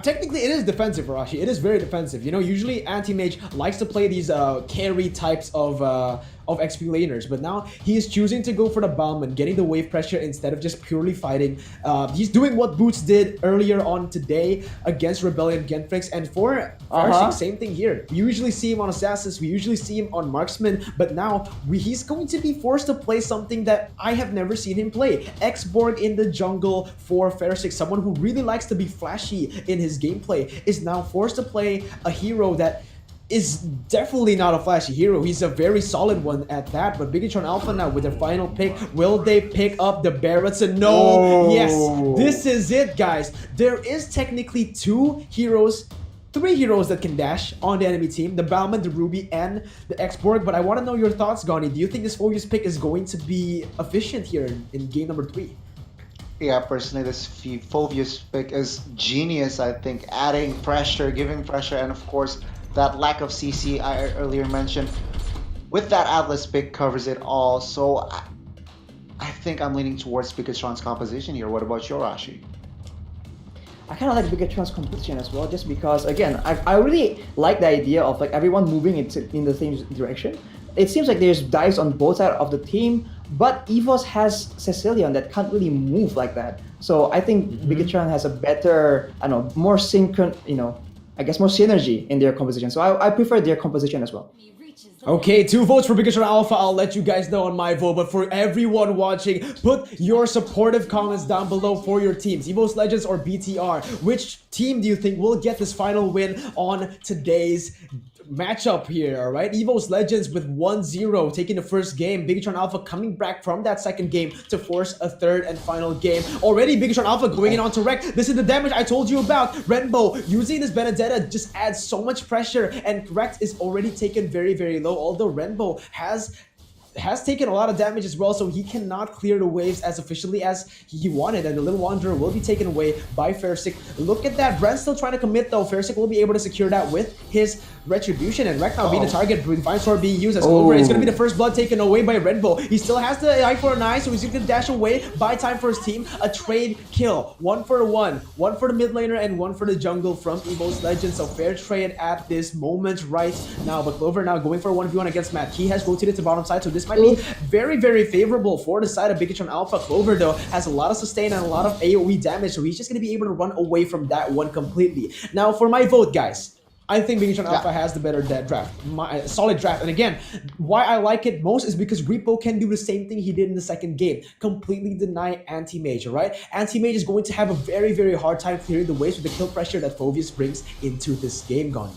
Technically, it is defensive, Arashi. It is very defensive. You know, usually anti-mage likes to play these carry types of XP laners, but now he is choosing to go for the Balmond, getting the wave pressure instead of just purely fighting. He's doing what Boots did earlier on today against Rebellion Gentrix, and for Farshik, same thing here. We usually see him on Assassins, we usually see him on Marksman, but now he's going to be forced to play something that I have never seen him play. X-Borg in the jungle for Farshik, someone who really likes to be flashy in his gameplay, is now forced to play a hero that is definitely not a flashy hero. He's a very solid one at that, but Bigetron Alpha now with their final pick, will they pick up the Barretts? And no, yes, this is it, guys. There is technically three heroes that can dash on the enemy team, the Balmond, the Ruby, and the X-Borg, but I want to know your thoughts, Gani. Do you think this Phoveus pick is going to be efficient here in game number 3? Yeah, personally, this Phoveus pick is genius, I think, adding pressure, giving pressure, and of course, that lack of CC I earlier mentioned. With that Atlas pick covers it all, so I think I'm leaning towards Bigetron's composition here. What about your Rashi? I kind of like Bigetron's composition as well, just because, again, I really like the idea of like everyone moving in the same direction. It seems like there's dives on both sides of the team, but Evos has Cecilion that can't really move like that. So I think Bigetron has a better, I don't know, more synchron, I guess more synergy in their composition. So I prefer their composition as well. Okay, 2 votes for Bigetron Alpha. I'll let you guys know on my vote, but for everyone watching, put your supportive comments down below for your teams, Evos Legends or BTR. Which team do you think will get this final win on today's matchup here? All right, Evos Legends with 1-0 taking the first game. Bigetron Alpha coming back from that second game to force a third and final game. Already Bigetron Alpha going in onto Rekt. This is the damage I told you about. Renbo using this Benedetta just adds so much pressure, and Rekt is already taken very, very low, although Renbo has taken a lot of damage as well, so he cannot clear the waves as efficiently as he wanted, and the Little Wanderer will be taken away by Farshik. Look at that, Brent's still trying to commit though. Farshik will be able to secure that with his Retribution, and Rekt now being the target, Divine Sword being used as over. It's going to be the first blood taken away by Renbo. He still has the eye for an eye, so he's going to dash away, buy time for his team. A trade kill, 1 for the mid laner and 1 for the jungle from Evos Legends. So fair trade at this moment right now, but Clover now going for a 1v1 against Matt. He has rotated to bottom side, so this might be very, very favorable for the side of Bigetron Alpha. Clover though has a lot of sustain and a lot of AoE damage, so he's just going to be able to run away from that one completely. Now for my vote, guys, I think Bigetron Alpha has the better draft, solid draft. And again, why I like it most is because Repo can do the same thing he did in the second game. Completely deny Anti-Mage, right? Anti-Mage is going to have a very, very hard time clearing the waves with the kill pressure that Phoveus brings into this game, Gone.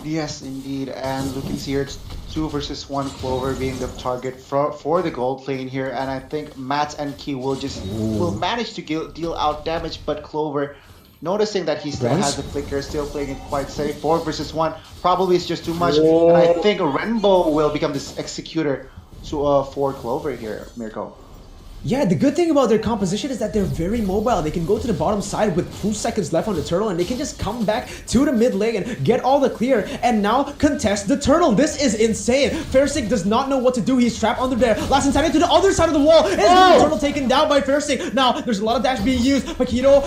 Yes, indeed. And we can see here it's 2 versus 1, Clover being the target for the gold lane here. And I think Matt and Key will manage to deal out damage, but Clover, noticing that he still has the flicker, still playing it quite safe. 4 versus 1 probably is just too much. And I think Renbo will become this executor for Clover here, Mirko. Yeah, the good thing about their composition is that they're very mobile. They can go to the bottom side with 2 seconds left on the turtle, and they can just come back to the mid lane and get all the clear, and now contest the turtle. This is insane. Farshik does not know what to do. He's trapped under there. Last Insanity to the other side of the wall. And the turtle taken down by Farshik. Now, there's a lot of dash being used. Paquito,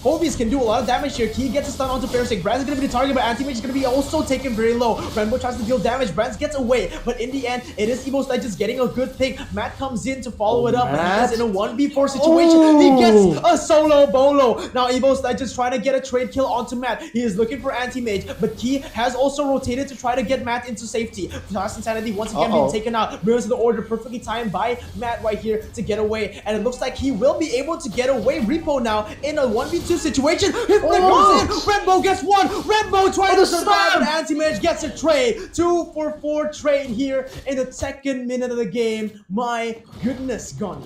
Phoveus can do a lot of damage here. Key gets a stun onto Farshik. Brand's gonna be the target, but Anti-Mage is gonna be also taken very low. Renbo tries to deal damage. Brands gets away, but in the end, it is Evos Legends getting a good pick. Matt comes in to follow it up. But he's in a 1v4 situation. He gets a solo bolo. Now Evos Legends trying to get a trade kill onto Matt. He is looking for Anti-Mage, but Key has also rotated to try to get Matt into safety. Last Insanity once again being taken out. Mirrors of the Order perfectly timed by Matt right here to get away. And it looks like he will be able to get away. Repo now in a 1v2 situation. His flick goes in. Renbo gets 1. Renbo trying to survive, and Anti-Mage gets a trade. 2 for 4 trade here in the second minute of the game. My goodness, Gone.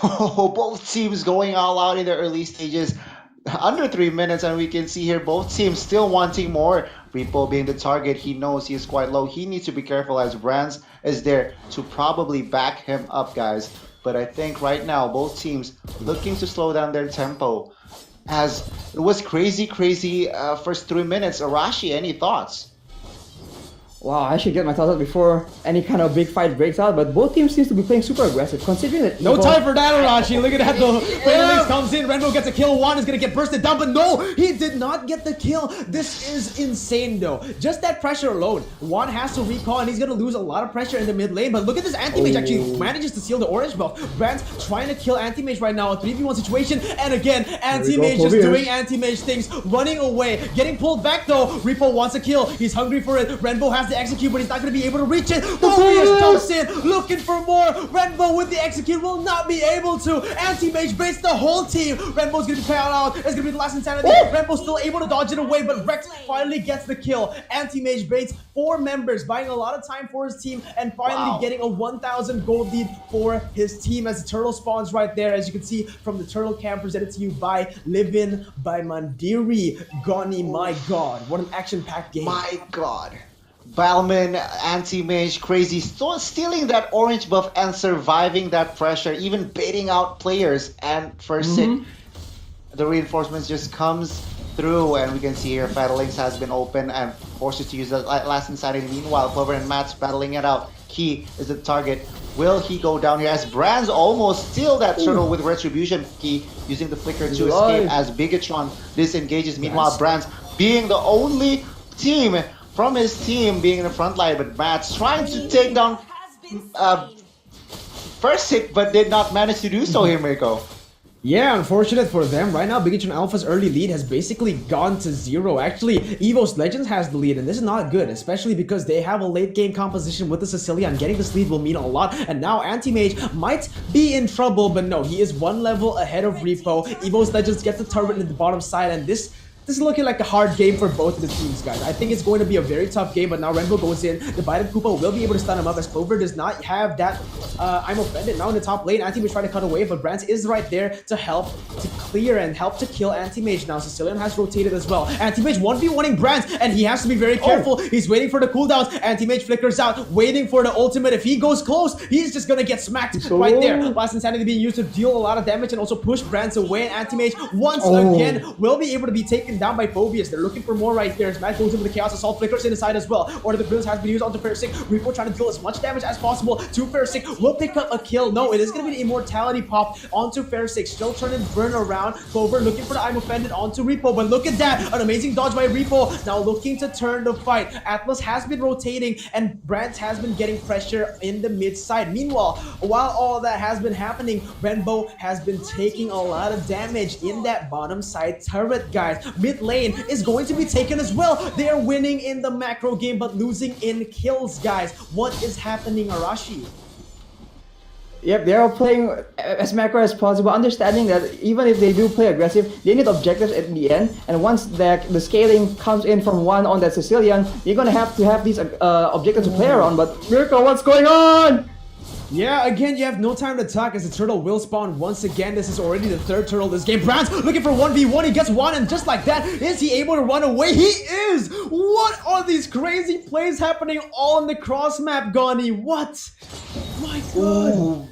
Both teams going all out in the early stages. Under 3 minutes, and we can see here both teams still wanting more. Repo being the target, he knows he is quite low. He needs to be careful as Brands is there to probably back him up, guys. But I think right now both teams looking to slow down their tempo, as it was crazy first 3 minutes. Arashi, any thoughts? Wow, I should get my thoughts out before any kind of big fight breaks out, but both teams seems to be playing super aggressive, considering that No Evo- time for that, Arashi. Look at that, the Fatal comes in, Renbo gets a kill, Juan is gonna get bursted down, but no, he did not get the kill. This is insane though. Just that pressure alone. Juan has to recall and he's gonna lose a lot of pressure in the mid lane, but look at this Anti-Mage actually manages to seal the orange buff. Brand's trying to kill Anti-Mage right now, a 3v1 situation, and again, Anti-Mage just doing Anti-Mage things, running away, getting pulled back though. Repo wants a kill, he's hungry for it, Renbo has the execute, but he's not gonna be able to reach it. Mobius jumps in, looking for more. Renbo with the execute will not be able to. Anti-Mage baits the whole team. Renbo's gonna be found out. It's gonna be the last insanity. Renbo's still able to dodge it away, but Rex finally gets the kill. Anti-Mage baits 4 members, buying a lot of time for his team, and finally getting a 1,000 gold lead for his team as the turtle spawns right there. As you can see from the turtle cam presented to you by Livin by Mandiri. Goni, my god, what an action-packed game. My god. Balman, Anti-Mage, Crazy, stealing that orange buff and surviving that pressure, even baiting out players. And first hit, the reinforcements just comes through, and we can see here Fatal Links has been open and forces to use the last insanity. Meanwhile, Clover and Matt's battling it out. Key is the target. Will he go down here as Brands almost steal that turtle with Retribution? Key using the flicker to escape as Bigetron disengages. Meanwhile, Brands being the only team from his team being in the front line, but Matt's trying to take down first hit, but did not manage to do so here, Mirko. Yeah, unfortunate for them. Right now, Bigetron Alpha's early lead has basically gone to 0. Actually, Evos Legends has the lead, and this is not good, especially because they have a late game composition with the Sicilian. Getting this lead will mean a lot, and now Anti-Mage might be in trouble, but no, he is 1 level ahead of Repo. Evos Legends gets the turret in the bottom side, and this is looking like a hard game for both of the teams, guys. I think it's going to be a very tough game, but now Renbo goes in. The Biden Koopa will be able to stun him up as Clover does not have that I'm offended. Now in the top lane, Anti-Mage trying to cut away, but Brands is right there to help to clear and help to kill Anti-Mage. Now Sicilian has rotated as well. Anti-Mage 1v1ing Brands, and he has to be very careful. He's waiting for the cooldowns. Anti-Mage flickers out, waiting for the ultimate. If he goes close, he's just gonna get smacked right there. Last Insanity being used to deal a lot of damage and also push Brands away. And Anti-Mage once again will be able to be taken down by Phobius. They're looking for more right there. As Matt goes in with the Chaos Assault, flickers in the side as well. Order the Brilliance has been used onto Fersic. Repo trying to deal as much damage as possible to Fersic. Will pick up a kill. No, it is going to be the Immortality pop onto Fersic. Still turn and burn around. Clover looking for the I'm Offended onto Repo. But look at that. An amazing dodge by Repo. Now looking to turn the fight. Atlas has been rotating and Brandt has been getting pressure in the mid side. Meanwhile, while all that has been happening, Renbo has been taking a lot of damage in that bottom side turret, guys. Mid lane is going to be taken as well. They are winning in the macro game but losing in kills, guys. What is happening, Arashi? Yep, they are playing as macro as possible, understanding that even if they do play aggressive, they need objectives at the end. And once the scaling comes in from one on that Sicilian, you're gonna have to have these objectives to play around. But Mirko, what's going on? Yeah, again, you have no time to talk as the turtle will spawn once again. This is already the third turtle this game. Brands looking for 1v1. He gets one, and just like that, is he able to run away? He is! What are these crazy plays happening on the cross map, Gani? What? My god. Ooh.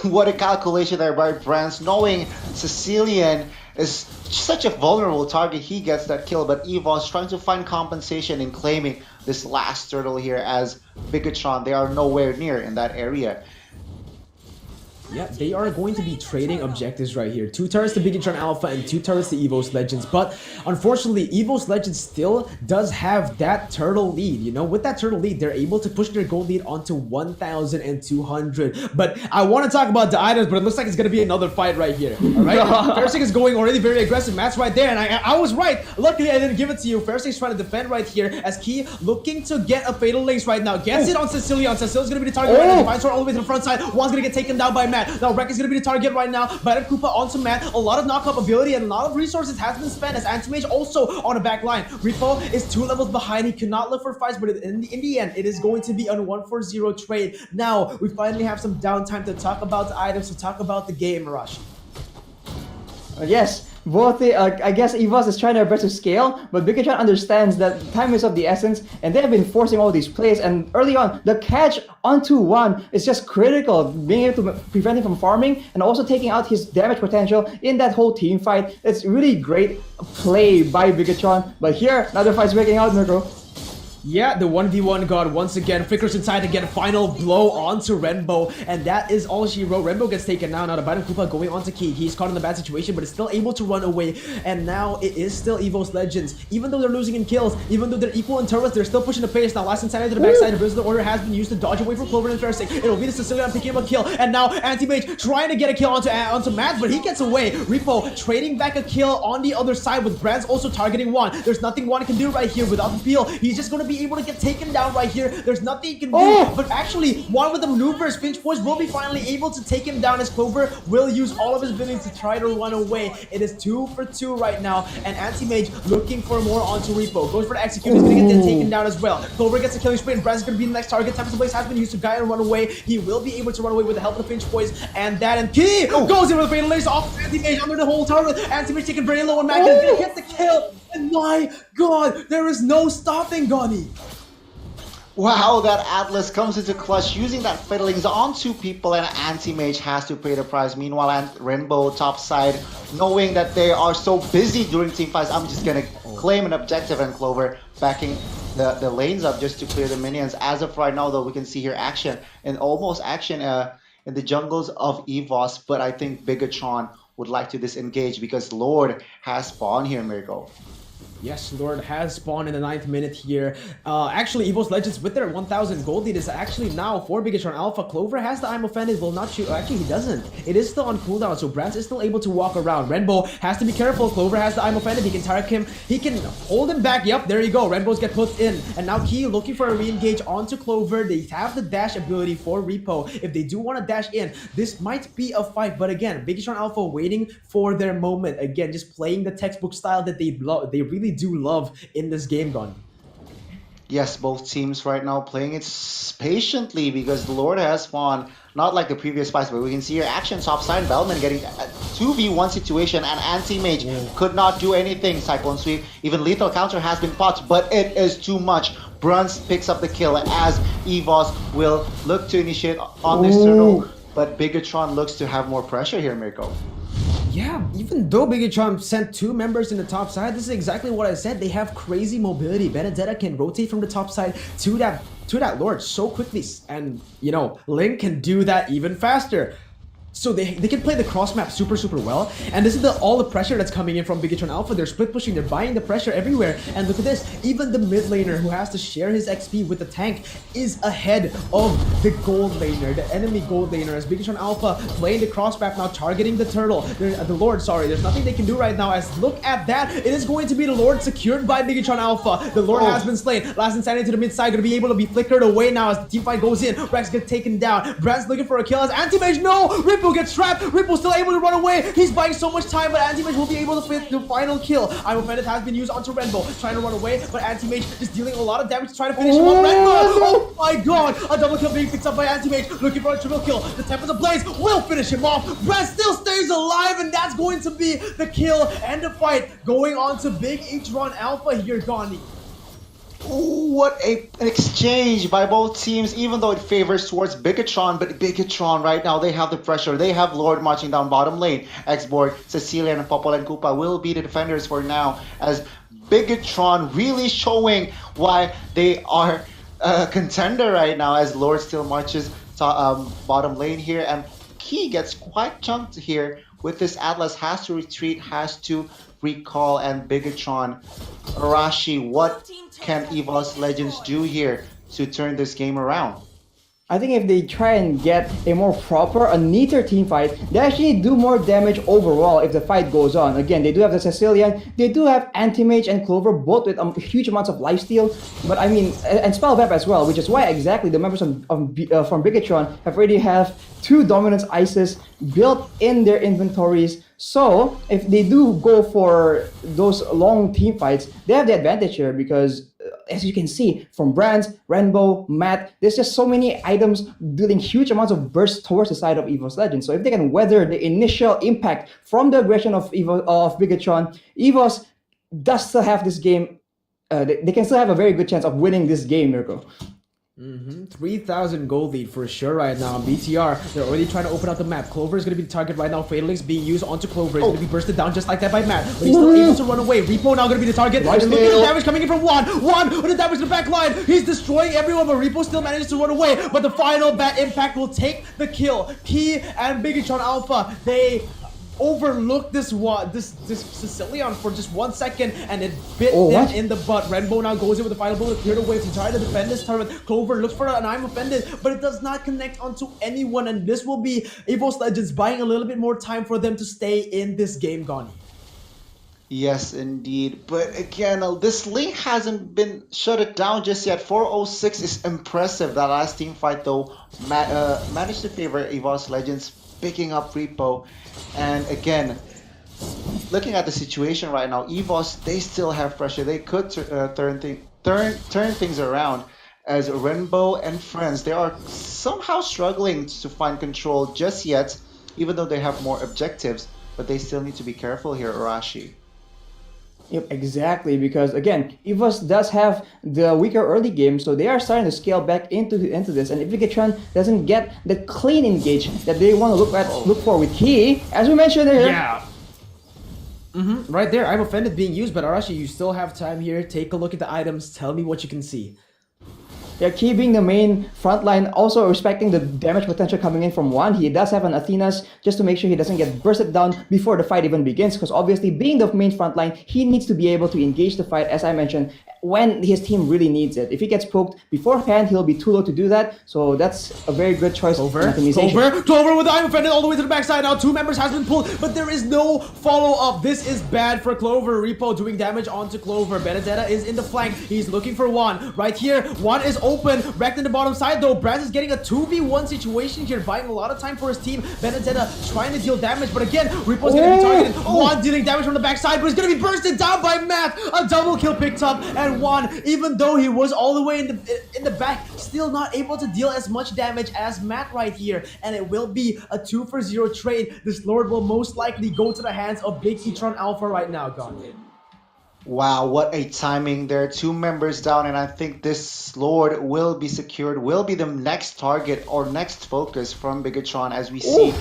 What a calculation there by Brands, knowing Sicilian is such a vulnerable target. He gets that kill, but Evos trying to find compensation in claiming this last turtle here as Bigetron. They are nowhere near in that area. Yeah, they are going to be trading objectives right here. 2 turrets to Bigetron Alpha and 2 turrets to Evos Legends. But unfortunately, Evos Legends still does have that turtle lead. You know, with that turtle lead, they're able to push their gold lead onto 1,200. But I want to talk about the items, but it looks like it's going to be another fight right here. All right? Fersic is going already very aggressive. Matt's right there, and I was right. Luckily, I didn't give it to you. Fersic is trying to defend right here as Key looking to get a Fatal Links right now. Gets it on Sicilian. Sicilian's going to be the target right now. Divine Sword all the way to the front side. One's going to get taken down by Matt. Now Wreck is going to be the target right now. Biden Koopa onto Matt. A lot of knock-up ability and a lot of resources has been spent as Anti-Mage also on a back line. Repo is 2 levels behind. He cannot look for fights, but in the end, it is going to be a 1-4-0 trade. Now, we finally have some downtime to talk about the items, to talk about the game, Arashi. Yes. Both I guess Evos is trying their best to scale, but Bigetron understands that time is of the essence, and they have been forcing all these plays. And early on, the catch onto one is just critical, being able to prevent him from farming and also taking out his damage potential in that whole team fight. It's really great play by Bigetron. But here, another fight's breaking out, Mirko. Yeah, the 1v1 god once again flickers inside to get a final blow onto Renbo, and that is all she wrote. Renbo gets taken down. Now the Biden Koopa going onto Key. He's caught in a bad situation, but is still able to run away. And now it is still Evos Legends. Even though they're losing in kills, even though they're equal in turrets, they're still pushing the pace. Now last insanity to the backside. The Visitor Order has been used to dodge away from Clover and Fairstick. It'll be the Sicilian picking up a kill. And now Anti-Mage trying to get a kill onto Matt, but he gets away. Repo trading back a kill on the other side with Brands also targeting Juan. There's nothing Juan can do right here without the peel. He's just going to be able to get taken down right here. There's nothing he can do. But actually, Juan with the maneuvers, Finch Boys will be finally able to take him down as Clover will use all of his abilities to try to run away. It is 2 for 2 right now, and Anti-Mage looking for more onto Repo. Goes for the execute. He's going to get taken down as well. Clover gets a killing spree, and Brad's going to be the next target. Tempest Blaze has been used to guide and run away. He will be able to run away with the help of the Finch Boys, and that and Key goes in with the fatal lace off Anti-Mage under the whole turret. Anti-Mage taking very low, and Mac is going to get the kill. And my God, there is no stopping Gonny. Wow, that Atlas comes into clutch using that fiddlings on 2 people, and Anti-Mage has to pay the price. Meanwhile, Rainbow topside, knowing that they are so busy during team fights, I'm just gonna claim an objective, and Clover backing the lanes up just to clear the minions. As of right now, though, we can see here action, and almost action in the jungles of Evos, but I think Bigetron would like to disengage because Lord has spawned here, Mirko. Yes, Lord has spawned in the 9th minute here. Actually, Evos Legends with their 1,000 gold lead is actually now for Bigetron Alpha. Clover has the I'm Offended, will not shoot. Actually, he doesn't. It is still on cooldown, so Brands is still able to walk around. Renbo has to be careful. Clover has the I'm Offended. He can target him. He can hold him back. Yep, there you go. Renbo's get put in. And now Key looking for a re-engage onto Clover. They have the dash ability for Repo. If they do want to dash in, this might be a fight. But again, Bigetron Alpha waiting for their moment. Again, just playing the textbook style that they really do love in this game, Gon. Yes, both teams right now playing it patiently because the Lord has spawned, not like the previous fights, but we can see here action topside, Bellman getting a 2v1 situation, and Anti-Mage could not do anything. Cyclone Sweep, even lethal counter has been popped, but it is too much. Bruns picks up the kill as Evos will look to initiate on this turtle, but Bigetron looks to have more pressure here, Mirko. Yeah, even though Bigetron sent 2 members in the top side, this is exactly what I said. They have crazy mobility. Benedetta can rotate from the top side to that Lord so quickly, and you know, Link can do that even faster. So they can play the cross map super well, and this is all the pressure that's coming in from Bigetron Alpha. They're split pushing, they're buying the pressure everywhere, and look at this, even the mid laner who has to share his XP with the tank is ahead of the gold laner, the enemy gold laner, as Bigetron Alpha playing the cross map now, targeting the turtle, the Lord, sorry, there's nothing they can do right now, as look at that, it is going to be the Lord secured by Bigetron Alpha. The Lord has been slain, last insanity to the mid side, gonna be able to be flickered away now as the team fight goes in. Rex gets taken down, Brad's looking for a kill as Anti-Mage, no! Ripple gets trapped. Ripple's still able to run away. He's buying so much time, but Anti-Mage will be able to fit the final kill. I'm Offended has been used onto Renbo, trying to run away, but Anti-Mage is dealing a lot of damage to try to finish him off. Renbo! Oh my God! A double kill being picked up by Anti-Mage, looking for a triple kill. The Tempest Blaze will finish him off. Brad still stays alive, and that's going to be the kill and the fight going on to Bigetron Alpha here, Gandhi. Ooh, what an exchange by both teams, even though it favors towards Bigetron, but Bigetron right now, they have the pressure. They have Lord marching down bottom lane. Xborg, Cecilia, and Popol and Koopa will be the defenders for now, as Bigetron really showing why they are a contender right now, as Lord still marches to, bottom lane here, and Key gets quite chunked here with this Atlas, has to retreat, has to recall, and Bigetron. Arashi, what can Evos Legends do here to turn this game around? I think if they try and get a more proper, a neater team fight, they actually do more damage overall if the fight goes on. Again, they do have the Sicilian, they do have Anti-Mage and Clover, both with huge amounts of lifesteal, but I mean, and Spellweb as well, which is why exactly the members from Bigetron have already have 2 Dominance Ices built in their inventories. So if they do go for those long team fights, they have the advantage here because as you can see from Brands, Rainbow, Matt, there's just so many items dealing huge amounts of burst towards the side of Evos Legends. So if they can weather the initial impact from the aggression of Bigetron, Evos does still have this game. They can still have a very good chance of winning this game, Mirko. 3,000 gold lead for sure right now. BTR, they're already trying to open up the map. Clover is going to be the target right now. Fatal Links being used onto Clover. It's going to be bursted down just like that by Matt. But he's still able to run away. Repo now going to be the target. And look at the damage coming in from Juan. Juan with the damage to the back line. He's destroying everyone, but Repo still manages to run away. But the final bat impact will take the kill. Key and Bigetron Alpha, they overlooked this Sicilian for just 1 second, and it bit them in the butt. Renbo now goes in with the final bullet, cleared away to try to defend this turret. Clover looks for an I'm offended, but it does not connect onto anyone, and this will be Evos Legends buying a little bit more time for them to stay in this game, Gani. Yes, indeed. But again, this link hasn't been shut it down just yet. 406 is impressive. That last team fight, though, managed to favor Evos Legends, picking up Repo. And again, looking at the situation right now, Evos, they still have pressure. They could turn things around, as Renbo and friends, they are somehow struggling to find control just yet, even though they have more objectives. But they still need to be careful here, Arashi. Yep, exactly, because again, Evos does have the weaker early game, so they are starting to scale back into this. And if Bigetron doesn't get the clean engage that they want to look for with Key, as we mentioned earlier. Yeah. Right there, I'm offended being used, but Arashi, you still have time here. Take a look at the items. Tell me what you can see. Yeah, Key being the main frontline, also respecting the damage potential coming in from Juan. He does have an Athena's just to make sure he doesn't get bursted down before the fight even begins, because obviously being the main frontline, he needs to be able to engage the fight, as I mentioned, when his team really needs it. If he gets poked beforehand, he'll be too low to do that, so that's a very good choice. Clover with the I'm offended all the way to the backside. Now 2 members has been pulled, but there is no follow-up. This is bad for Clover. Repo doing damage onto Clover. Benedetta is in the flank. He's looking for Juan. Right here, Juan is open. Wrecked in the bottom side though. Braz is getting a 2v1 situation here, buying a lot of time for his team. Benedetta trying to deal damage, but again, Repo's gonna be targeted. Juan dealing damage from the backside, but he's gonna be bursted down by Matt. A double kill picked up, and Juan, even though he was all the way in the back, still not able to deal as much damage as Matt right here. And it will be a 2-for-0 trade. This Lord will most likely go to the hands of Bigetron Alpha right now, Gone. Wow, what a timing there. 2 members down, and I think this Lord will be secured, will be the next target or next focus from Bigetron, as we see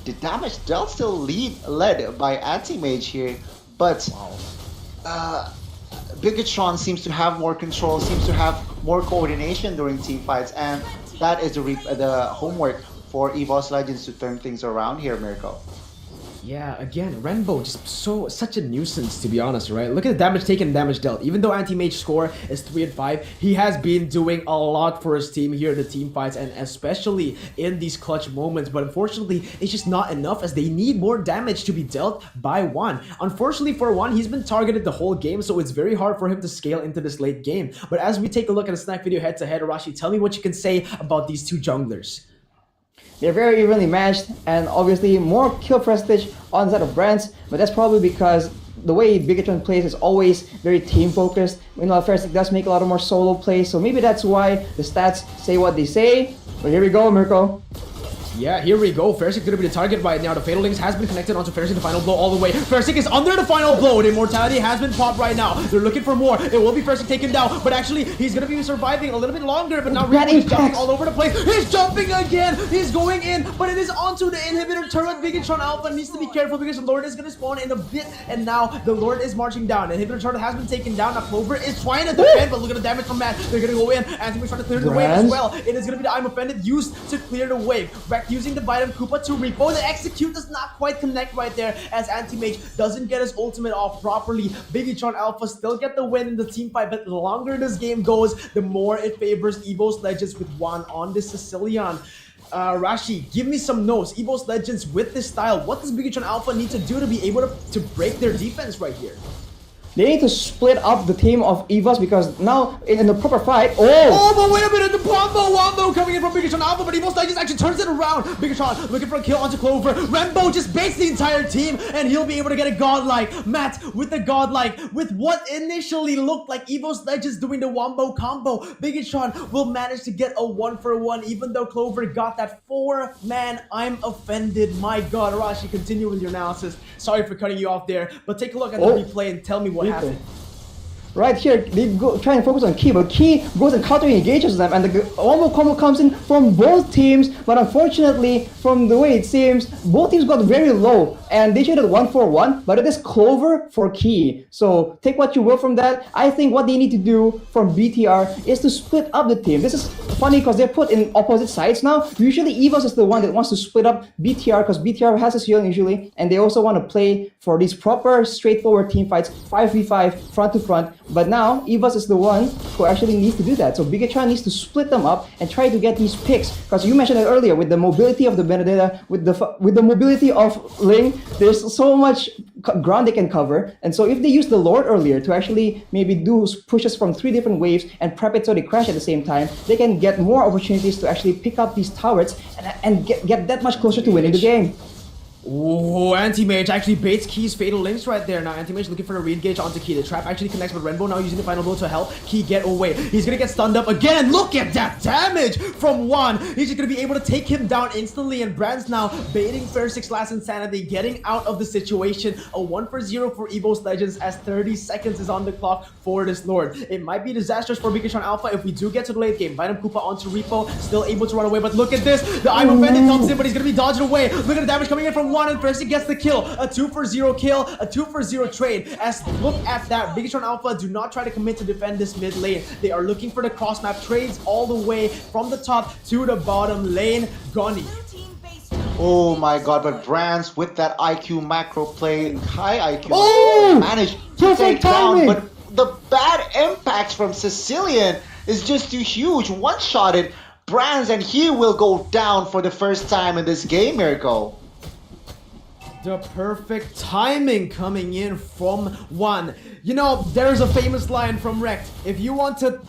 the damage dealt still led by Anti-Mage here. But Bigetron seems to have more control, seems to have more coordination during team fights, and that is the homework for Evos Legends to turn things around here, Mirko. Yeah, again, Renbo just such a nuisance, to be honest, right? Look at the damage taken and damage dealt. Even though Anti-Mage score is 3 and 5, he has been doing a lot for his team here in the team fights, and especially in these clutch moments. But unfortunately, it's just not enough, as they need more damage to be dealt by Juan. Unfortunately for Juan, he's been targeted the whole game, so it's very hard for him to scale into this late game. But as we take a look at a snack video head-to-head, Arashi, tell me what you can say about these 2 junglers. They're very evenly matched, and obviously more kill prestige on the side of Brands, but that's probably because the way Bigetron plays is always very team focused. Meanwhile, Fersic does make a lot of more solo plays, so maybe that's why the stats say what they say. But here we go, Mirko. Yeah, here we go. Fersic gonna be the target right now. The Fatal Links has been connected onto Fersic, the final blow all the way. Fersic is under the final blow. The Immortality has been popped right now. They're looking for more. It will be Fersic taken down, but actually, he's gonna be surviving a little bit longer, but now Repo is jumping all over the place. He's jumping again! He's going in, but it is onto the inhibitor turret. Bigetron Alpha needs to be careful because the Lord is gonna spawn in a bit, and now the Lord is marching down. The inhibitor turret has been taken down. Now Clover is trying to defend, but look at the damage from Matt. They're gonna go in. Anthony's trying to clear the wave as well. It is gonna be the I'm offended used to clear the wave. Wreck using the Bite of Koopa to Repo. The execute does not quite connect right there, as Anti-Mage doesn't get his ultimate off properly. Bigetron Alpha still get the win in the team fight, but the longer this game goes, the more it favors Evos Legends with Juan on the Sicilian. Rashi, give me some notes. Evos Legends with this style, what does Bigetron Alpha need to do to be able to break their defense right here? They need to split up the team of Evos, because now in the proper fight. But wait a minute, the Wombo coming in from Bigetron Alpha, but Evos Legends actually turns it around. Bigetron looking for a kill onto Clover. Renbo just baits the entire team, and he'll be able to get a godlike. Matt with the godlike, with what initially looked like Evos Legends doing the Wombo combo. Bigetron will manage to get a 1-for-1, even though Clover got that 4-man I'm offended. My god, Arashi, continue with your analysis. Sorry for cutting you off there, but take a look at the replay and tell me what happened. Right here, they go try and focus on Key, but Key goes and counter engages them, and the one more combo comes in from both teams. But unfortunately, from the way it seems, both teams got very low, and they traded 1-4-1. But it is Clover for Key. So take what you will from that. I think what they need to do from BTR is to split up the team. This is funny because they're put in opposite sides now. Usually, Evos is the one that wants to split up BTR because BTR has his healing usually, and they also want to play for these proper, straightforward team fights, 5v5, front to front. But now, Evos is the one who actually needs to do that. So Bigetron needs to split them up and try to get these picks. Because you mentioned it earlier, with the mobility of the Benedetta, with the mobility of Ling, there's so much ground they can cover. And so if they use the Lord earlier to actually maybe do pushes from 3 different waves and prep it so they crash at the same time, they can get more opportunities to actually pick up these turrets and get that much closer to winning the game. Ooh, Anti-Mage actually baits Key's Fatal Links right there. Now Anti-Mage looking for a re-engage onto Key. The trap actually connects, but Renbo now using the final blow to help Key get away. He's gonna get stunned up again. Look at that damage from Juan. He's just gonna be able to take him down instantly, and Brand's now baiting Fair6 Last Insanity, getting out of the situation. A 1-for-0 for Evos Legends as 30 seconds is on the clock for this Lord. It might be disastrous for Bigetron Alpha if we do get to the late game. Venom Koopa onto Repo, still able to run away, but look at this. The Iron Bandit comes in, but he's gonna be dodging away. Look at the damage coming in from Juan, and Fair6 gets the kill. A 2-for-0 kill, a 2-for-0 trade. As look at that, Bigetron Alpha do not try to commit to defend this mid lane. They are looking for the cross map trades all the way from the top to the bottom lane. Gonny. Oh my god, but Brands with that IQ macro play, high IQ, managed to take down, but the bad impacts from Sicilian is just too huge. One-shotted Brands, and he will go down for the first time in this game, Mirko. The perfect timing coming in from Juan. You know, there's a famous line from Rekt. If you want to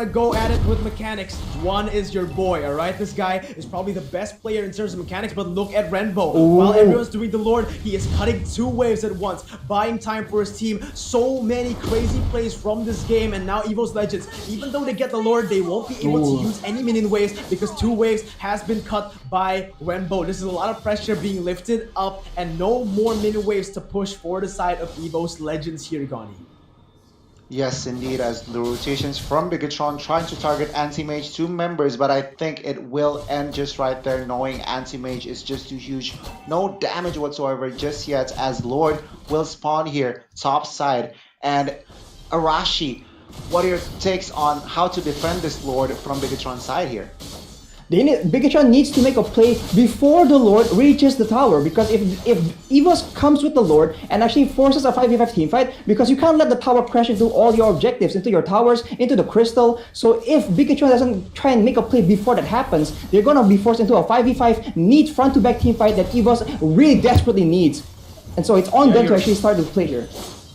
go at it with mechanics, Juan is your boy, alright? This guy is probably the best player in terms of mechanics, but look at Renbo. While everyone's doing the Lord, he is cutting 2 waves at once, buying time for his team. So many crazy plays from this game, and now Evos Legends, even though they get the Lord, they won't be able to use any minion waves because 2 waves has been cut by Renbo. This is a lot of pressure being lifted up, and no more minion waves to push for the side of Evos Legends here, Gonny. Yes, indeed, as the rotations from Bigetron trying to target Anti-Mage 2 members, but I think it will end just right there, knowing Anti-Mage is just too huge. No damage whatsoever just yet, as Lord will spawn here, top side. And Arashi, what are your takes on how to defend this Lord from Bigetron's side here? Bigetron needs to make a play before the Lord reaches the tower, because if Evos comes with the Lord and actually forces a 5v5 team fight, because you can't let the tower crash into all your objectives, into your towers, into the crystal. So if Bigetron doesn't try and make a play before that happens, they're gonna be forced into a 5v5 neat front-to-back team fight that Evos really desperately needs. And so it's on them to actually start the play here.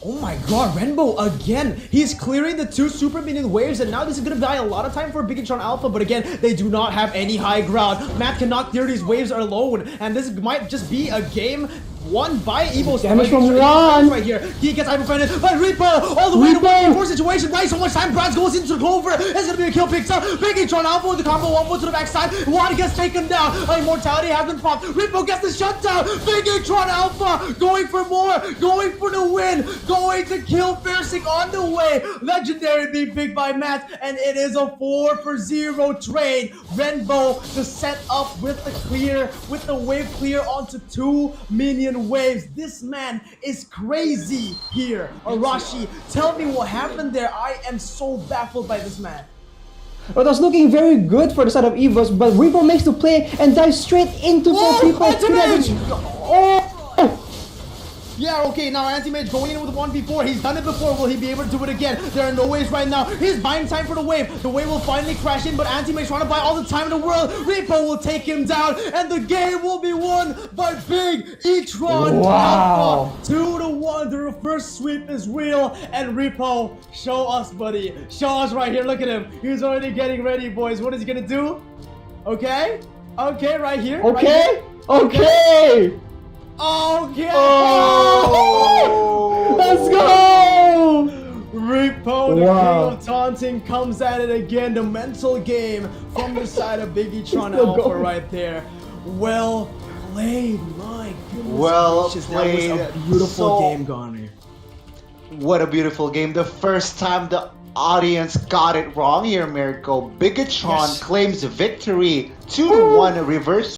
Oh my god, Renbo again! He's clearing the 2 super minion waves, and now this is gonna buy a lot of time for Bigetron Alpha, but again, they do not have any high ground. Matt cannot clear these waves alone, and this might just be a game won by Evos. Damage from Juan right here. He gets hyper-offended by Repo all the way to 1v4 situation. Right, so much time. Brands goes into the Clover. It's gonna be a kill picked up. Bigetron Alpha with the combo 1-4 to the backside. Juan gets taken down. Immortality has been popped. Repo gets the shutdown. Bigetron Alpha going for more, going for the win, going to kill Fair6 on the way. Legendary being picked by Matt, and it is a 4-for-0 trade. Renbo to set up with the clear, with the wave clear onto 2 minion waves. This man is crazy here. Arashi, tell me what happened there. I am so baffled by this man. Well, it was looking very good for the side of Evos, but Repo makes the play and dives straight into 4 people. Oh! Yeah, okay, now Anti-Mage going in with 1v4. He's done it before. Will he be able to do it again? There are no waves right now. He's buying time for the wave. The wave will finally crash in, but Anti-Mage trying to buy all the time in the world. Repo will take him down, and the game will be won by Bigetron. Wow. Alpha 2-1. The reverse sweep is real, and Repo, show us, buddy. Show us right here. Look at him. He's already getting ready, boys. What is he gonna do? Okay. Okay, right here. Okay. Right here. Okay. Okay. Oh! Let's go! Repo, the king of taunting, comes at it again. The mental game from the side of Bigetron Alpha right there. Well played, my goodness. Well gracious, played. That was a beautiful game, Gonny. What a beautiful game. The first time the audience got it wrong here, Mirko. Bigetron Yes. claims victory. 2-1 reverse